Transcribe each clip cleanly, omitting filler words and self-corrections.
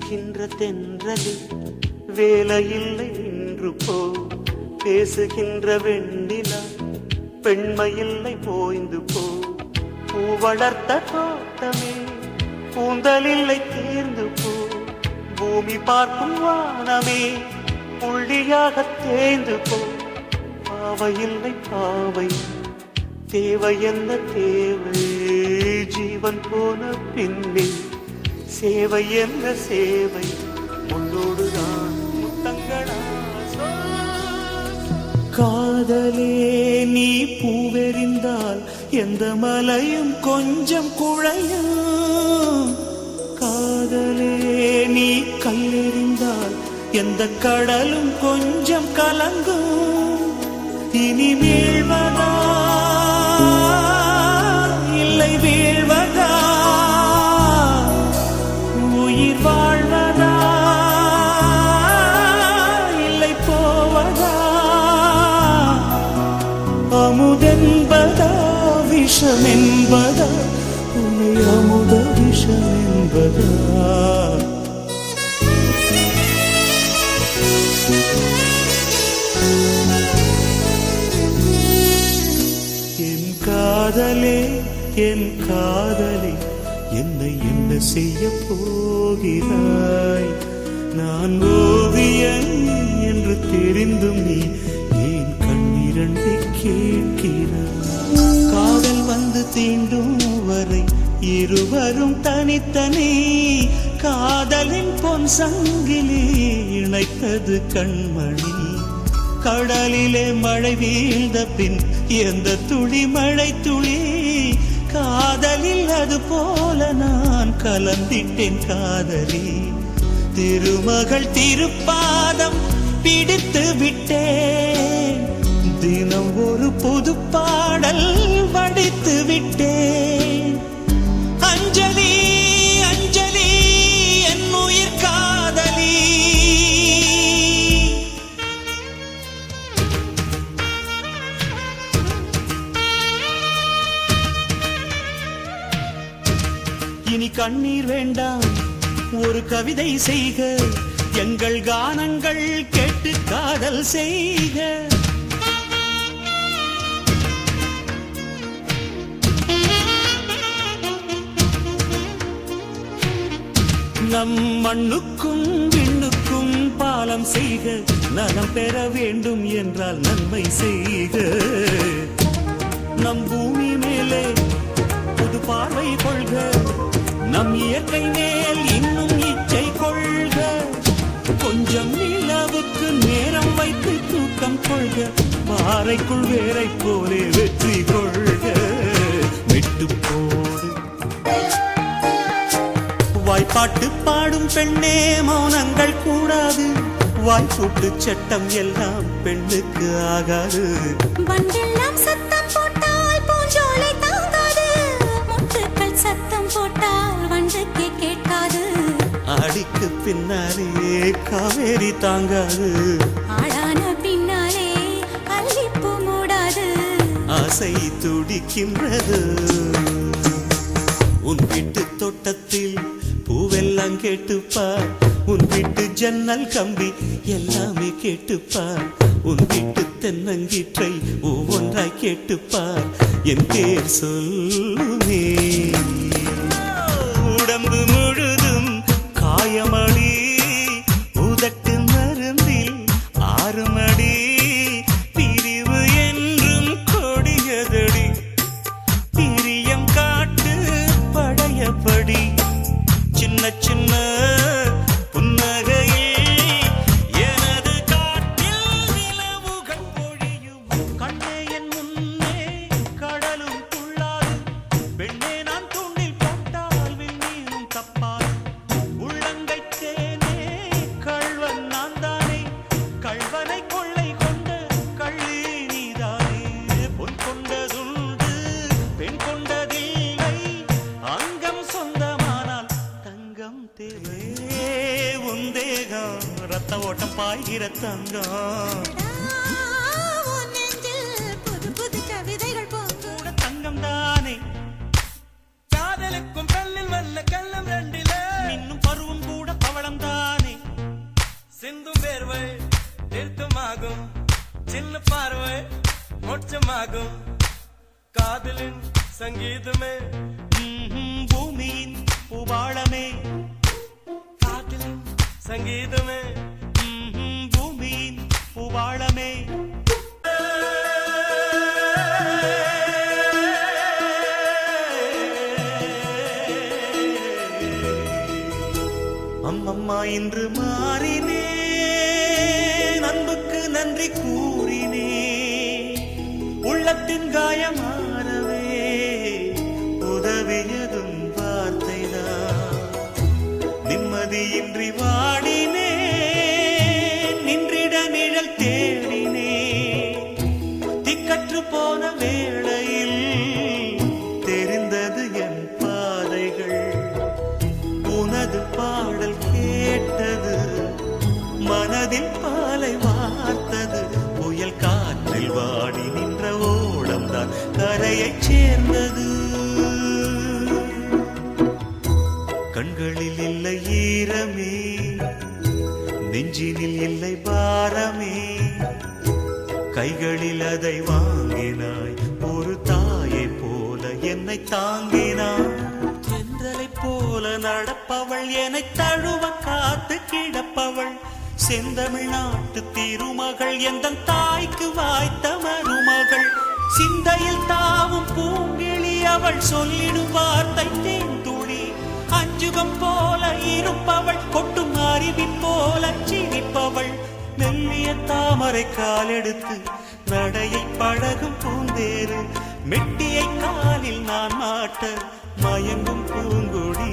வீசுகின்ற தென்றலில் வேலையில்லை நின்று போ. பேசுகின்ற வெண்ணிலா பெண்மையில்லை போய்ந்து போ. பூ வளர்த்த தோட்டமே கூந்தலில்லை தேர்ந்து போ. பூமி பார்க்கும் வானமே புள்ளியாக தேய்ந்து போ. பாவையில்லை பாவை தேவை என்ன தேவை? ஜீவன் போன பின்னே சேவை என்ன சேவை? முன்னோடுதான் முத்தங்களா? காதலே நீ பூவெறிந்தால் எந்த மலையும் கொஞ்சம் குழையும். காதலே நீ கல்லெறிந்தால் எந்த கடலும் கொஞ்சம் கலங்கும். இனி வீழ்வதா இல்லை வீழ்வதா? உயிர் வாழ்வதா இல்லை போவதா? அமுதென்பதா விஷமென்பதா? உன்னை அமுத விஷமென்பதா? காதலே என் காதலே என்னை என்ன செய்ய போகிறாய்? நான் ஓவியன் என்று தெரிந்தும் நீ ஏன் கண்ணிரண்டை கேட்கிறாய்? காதல் வந்து தீண்டும் வரை இருவரும் தனித்தனி. காதலின் பொன் சங்கிலி இணைத்தது கண்மணி. கடலிலே மழை வீழ்ந்த பின் எந்த துளி மழை துளி? காதலில் அது போல நான் கலந்திட்டேன் காதலி. திருமகள் திருப்பாதம் பிடித்து விட்டேன். தினம் ஒரு புது பாடல் வடித்து விட்டேன். அஞ்சலி அஞ்சலி என் உயிர் காதலி. இனி கண்ணீர் வேண்டாம், ஒரு கவிதை செய்க. எங்கள் கானங்கள் கேட்டு காதல் செய்க. நம் மண்ணுக்கும் விண்ணுக்கும் பாலம் செய்க. நலம் பெற வேண்டும் என்றால் நன்மை செய்க. நம் பூமி மேலே புது பார்வை கொள்க. நம் இயற்கை மேல் இன்னும் இச்சை கொள்க. கொஞ்சம் நிலவுக்கு நேரம் வைத்து தூக்கம் கொள்க. பாறைக்குள் வேரை போலே வெற்றி கொள்க. விட்டு போடு வாய்ப்பாட்டு பாடும் பெண்ணே மௌனங்கள் கூடாது. வாய்ப்பூட்டு சட்டம் எல்லாம் பெண்ணுக்கு ஆகாது. வண்டெல்லாம் சத்தம் போட்டால் பூஞ்சோலை தாங்காது. முட்டுக்கள் சத்தம் போட்டால் வண்டுக்கு கேட்காது. ஆடிக்கு பின்னாலே காவேரி தாங்காது. ஆடான பின்னாலே அல்லிப்பூ மூடாது. ஆசை துடிக்கின்றது. உன் வீட்டு தோட்டத்தில் பூவெல்லாம் கேட்டுப்பார். உன் வீட்டு ஜன்னல் கம்பி எல்லாமே கேட்டுப்பார். உன் வீட்டு தென்னங்கீற்றை ஒவ்வொன்றாய் கேட்டுப்பார். என் பேர் சொல்லுமே. உடம்பு முழுதும் காயமடி. உதட்டு மருந்தில் ஆறுமடி. பிரிவு என்றும் கொடியதடி. பிரியம் காட்டு படையபடி. சின்ன சின்ன புன்னகையில் எனது காட்டில் நிலவுகள் பொழியும். கண்ணே என் முன்னே கடலும் துள்ளாது. பெண்ணே நான் தூண்டில் போட்டால் விண்மீனும் தப்பாது. உள்ளங்கை தேனே கள்வன் நான் தானே. கள்வனை கொள்ளை கொண்ட கள்ளி நீதானே. பொன் கொண்டதுண்டு பெண் கொண்டதில்லை. அங்கம் சொந்தமானால் தங்கம் தேவை. உன் தேகம் ரத்த ஓட்டம் பாய்கிற தங்கம். உன் நெஞ்சில் புது புது கவிதைகள் கூட தங்கம் தானே. காதலுக்கும் கல்லில் வல்ல கள்ளம் ரெண்டிலே இன்னும் பருவம் கூட பவளம் ராகமாகும் காதலின் சங்கீதமே பூமியின் பூபாளமே காதலின் சங்கீதமே பூமியின் பூபாளமே அம்மம்மா இன்று மாறினே அன்புக்கு நன்றி கூறினே உள்ளத்தின் காயமாறவே உதவியதும் வார்த்தைதான் நிம்மதியின்றி வாடினே நின்றிட நிழல் தேடினே திக்கற்று போன வேளையில் தெரிந்தது என் பாதைகள் உனது பாடல் கேட்டது மனதில் பாலை வார்த்தது புயல் காற்றில் வாடி நின்ற ஓடம்தான் கரையைச் சேர்ந்தது கண்களில் இல்லை ஈரமே நெஞ்சினில் இல்லை பாரமே கைகளில் அதை வாங்கினாய் ஒரு தாயை போல என்னை தாங்கினாய் தென்றலை போல நடப்பவள் என்னை தழுவ காத்து கிடப்பவள் செந்தமிழ்நாட்டு திருமகள் எந்த தாய்க்கு வாய்த்த மருமகள் சிந்தையில் தாவும் பூங்கிழி அவள் சொல்லிடும் வார்த்தை தேந்துளி அஞ்சுகம் போல இருப்பவள் கொட்டும் அருவி போல சிரிப்பவள் மெல்லிய தாமரை காலெடுத்து நடையை பழகும் பூந்தேறு மெட்டியை காலில் நான் மாட்ட மயங்கும் பூங்கொடி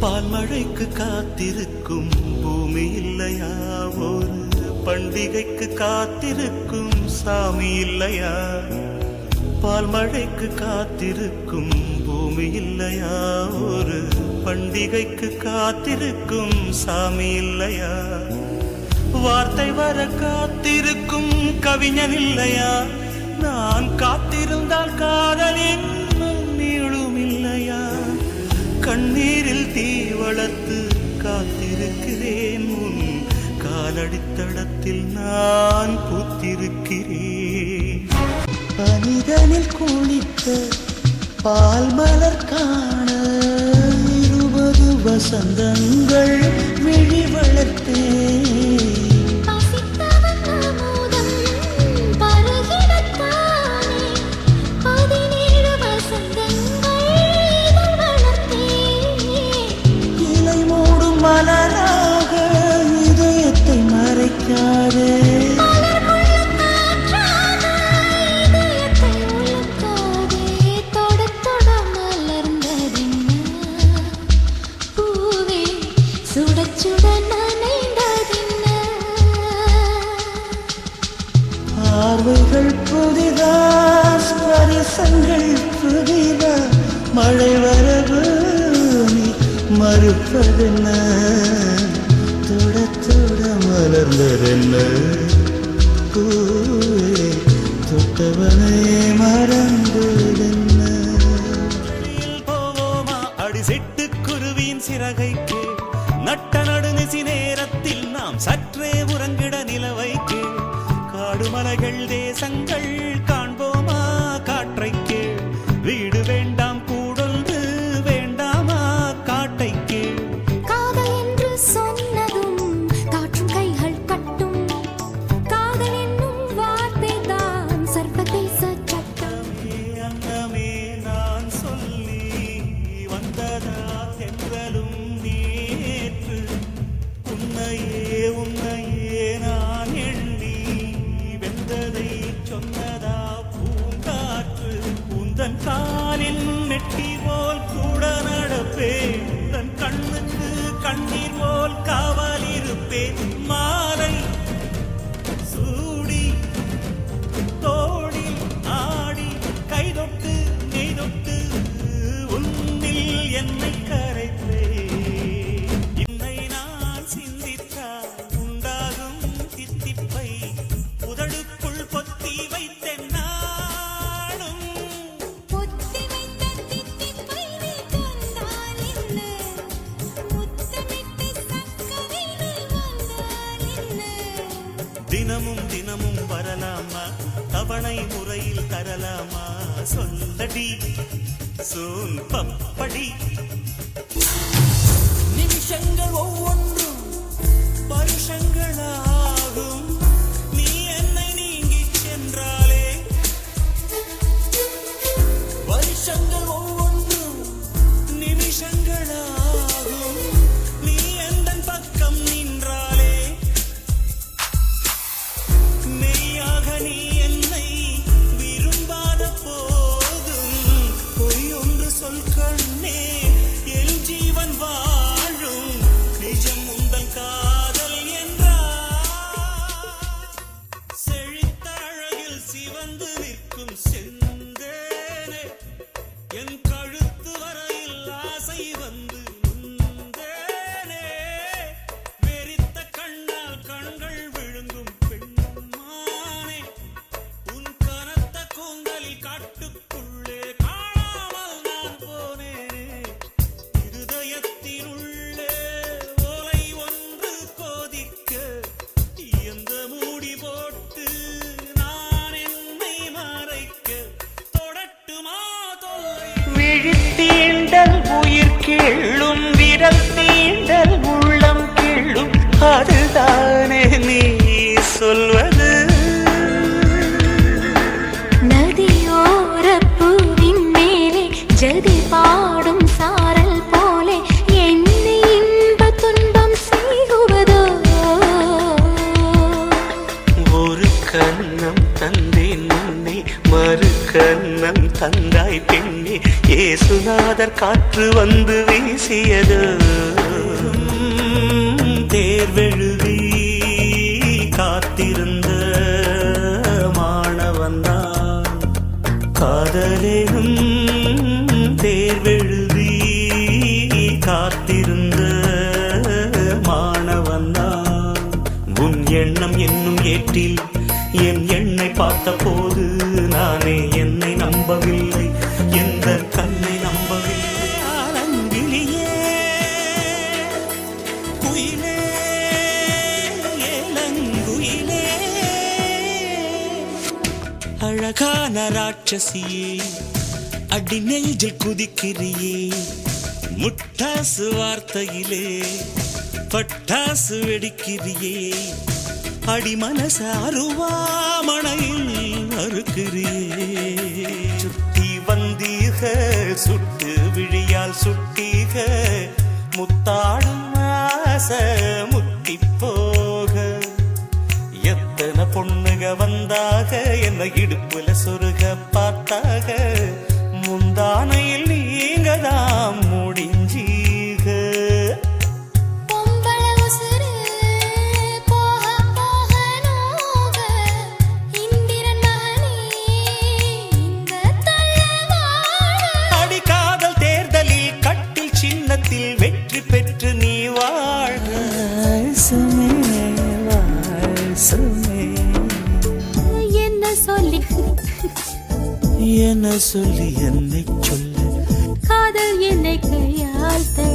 பால்மழைக்கு காத்திருக்கும் பூமி இல்லையா ஒரு பண்டிகைக்கு காத்திருக்கும் சாமி இல்லையா பால்மழைக்கு காத்திருக்கும் பூமி இல்லையா ஒரு பண்டிகைக்கு காத்திருக்கும் சாமி இல்லையா வார்த்தை வர காத்திருக்கும் கவிஞன் இல்லையா நான் காத்திருந்தால் காதல் இன்னும் நீளும் இல்லையா கண்ணீரில் தீ வளர்த்து காத்திருக்கிறேன் உன் காலடித்தடத்தில் நான் பூத்திருக்கிறேன் பனிதனில் குளித்த பால் மலர் காண 20 வசந்தங்கள் விழி வளர்த்தேன் மலராக இதயத்தை மறைக்காதே பார்வைகள் புதிதா ஸ்பரிசங்கள் புதிதா மழை வரவு மறுப்பதென்ன தொட தொட மலர்ந்ததென்ன பூவே தொட்டவனை மறந்ததென்ன போவோமா அடி சிட்டு குருவியின் சிறகைக்கு நட்ட நடுநிசி நேரத்தில் நாம் சற்றே உறங்கிட நிலவைக்கு காடு மலைகள் தேசங்கள் காண்போமா காற்றைக்கு வீடு வேண்டாம் கூடொன்று வேண்டாமா காட்டைக்கு காதல் என்று சொன்னதும் காற்றும் கைகள் கட்டும் காதல் என்னும் வார்த்தை தான் சர்வதேச சட்டம் அன்னமே நான் சொல்லி வந்ததா தென்றலும் நேற்று உன்னையே உன்னையே நான் எண்ணி வெந்ததை சொன்னதா பூங்காற்று உந்தன் காலில் நெட்டி போல் கூட நடப்பேன் தன் கண்ணுக்கு கண்ணீர் போல் காவல் இருப்பேன் மாலை சூடி தோடில் ஆடி கைதொட்டு நெய்தொட்டு உன்னில் என்னை கரைப்பேன் என்னை நான் சிந்தித்தால் உண்டாகும் தித்திப்பை உதடுக்குள் பொத்தி வைத்தேன் நானும் பொத்தி வைத்த தித்திப்பை நீ கொண்டால் என்ன முத்தமிட்டு சக்கரையில் வந்தால் என்ன தினமும் தினமும் வரலாமா தவணை முறையில் தரலாமா சொல்லடி சோன் பப்படி நிமிஷங்கள் ஒவ்வொன்றும் வருஷங்களாகும் நீ என்னை நீங்கி சென்றாலே வருஷங்கள் ஒவ்வொன்றும் நிமிஷங்களாகும் நீ எந்தன் பக்கம் நின்றாலே மெய்யாக நீ என்னை விரும்பாத போதும் பொய்யொன்று சொல் கண்ணே என் ஜீவன் வாழும் நிஜம் உந்தன் காதல் என்றார் செழித்த அழகில் சிவந்து நிற்கும் செந்தேனே என் கழுத்து வரையில் ஆசை வந்து நுந்தேனே வெறித்த கண்ணால் கண்கள் விழுங்கும் பெண்மானே உன் கனத்த கூந்தலில் காட்டுக்குள்ளே காணாமல் நான் போனேனே இருதயத்தினுள்ளே ஓலை ஒன்று கோதிக்க எந்த மூடி போட்டு நான் என்னை மறைக்க தொடட்டுமா தொல்லை விழித்தீண்டல் உயிர் கிள்ளும் விரல் தீண்டல் உள்ளம் கிள்ளும் அதுதானே நீ சொல்வது நதியோரப் பூவின் மேலே ஜதி பாடும் சாரல் போலே என்னை இன்பத் துன்பம் செய்குவதோ ஒரு கன்னம் தந்தேன் முன்னே மறு கன்னம் தந்தாய் பெண்ணே ஏசுநாதர் காற்று வந்து வீசியது தேர்வெழுதி காத்திருந்த மாணவன்தான் காதலேனும் தேர்வெழுதி காத்திருந்த மாணவன்தான் உன் எண்ணம் என்னும் ஏற்றில் என் எண்ணை பார்த்த போது நானே என்னை நம்பவில்லை எந்த கண்ணை நம்பவில்லை ஆலங்கிளியே குயிலே ஏலங்குயிலே அழகான ராட்சசியே அடி நெஞ்சில் குதிக்கிறியே முட்டாசு வார்த்தையிலே பட்டாசு வெடிக்கிறியே அடி மனச அருவாமணையில் அறுக்கிறியே சுத்தி வந்தீக சுட்டு விழியால் சுட்டீக முத்தாடும் ஆசை முத்தி போக எத்தனை பொண்ணுக வந்தாக என்ன இடுப்புல சொருக பார்த்தாக முந்தானையில் நீங்க தான் முடிஞ்சீக பொம்பள உசுரு போக போக நோக இந்திரன் மகனே இந்த தள்ளவாழ அடி காதல் தேர்தலில் கட்டில் சின்னத்தில் வெற்றி பெற்று நீ வாழ்க வாசமே, வாசமே. என்ன சொல்லி என்னை சொல்ல காதல் என்னை கையால் தழ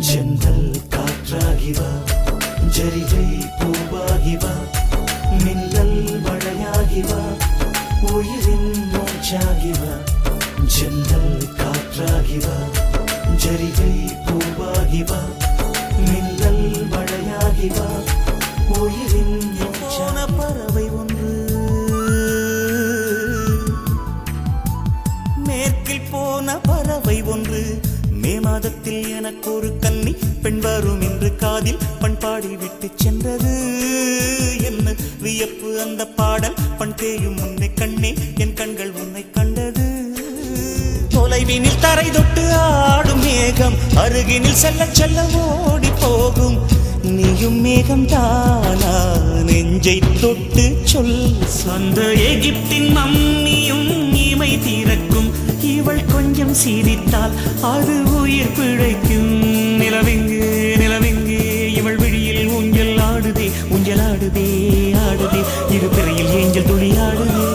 ஜன்னல் காற்றாகிவா ஜரிகை பூவாகிவா மின்னல் மழையாகிவா உயிரின் மூச்சாகிவா ஜன்னல் காற்றாகிவா ஜரிகை பூவாகிவா மின்னல் மழையாகிவா உயிரின் போன பறவை ஒன்று மேற்கில் போன பறவை ஒன்று மே மாதத்தில் எனக்கு ஒரு கன்னி பெண் வரும் என்று காதில் பண்பாடி விட்டு சென்றது என்ன வியப்பு அந்த பாடல் பண் தேயும் உன்னை கண்ணே என் கண்கள் உன்னை கண்டது தொலைவினில் தரை தொட்டு ஆடும் மேகம் அருகினில் செல்ல செல்ல ஓடி போகும் நீயும் மேகம் தானா நெஞ்சை தொட்டு சொல் அந்த எகிப்தின் மம்மியும் இமை திறக்கும் இவள் கொஞ்சம் சிரித்தால் அது உயிர் பிழைக்கும் நிலவெங்கு நிலவெங்கு இவள் விழியில் ஊஞ்சல் ஆடுதே ஊஞ்சல் ஆடுதே ஆடுதே இரு பிறையில் ஏஞ்சல் துளி ஆடுதே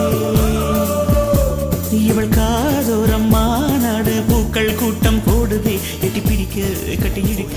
இவள் காதோரம் மாநாடு பூக்கள் கூட்டம் போடுதே எட்டி பிடிக்க கட்டி இடிக்க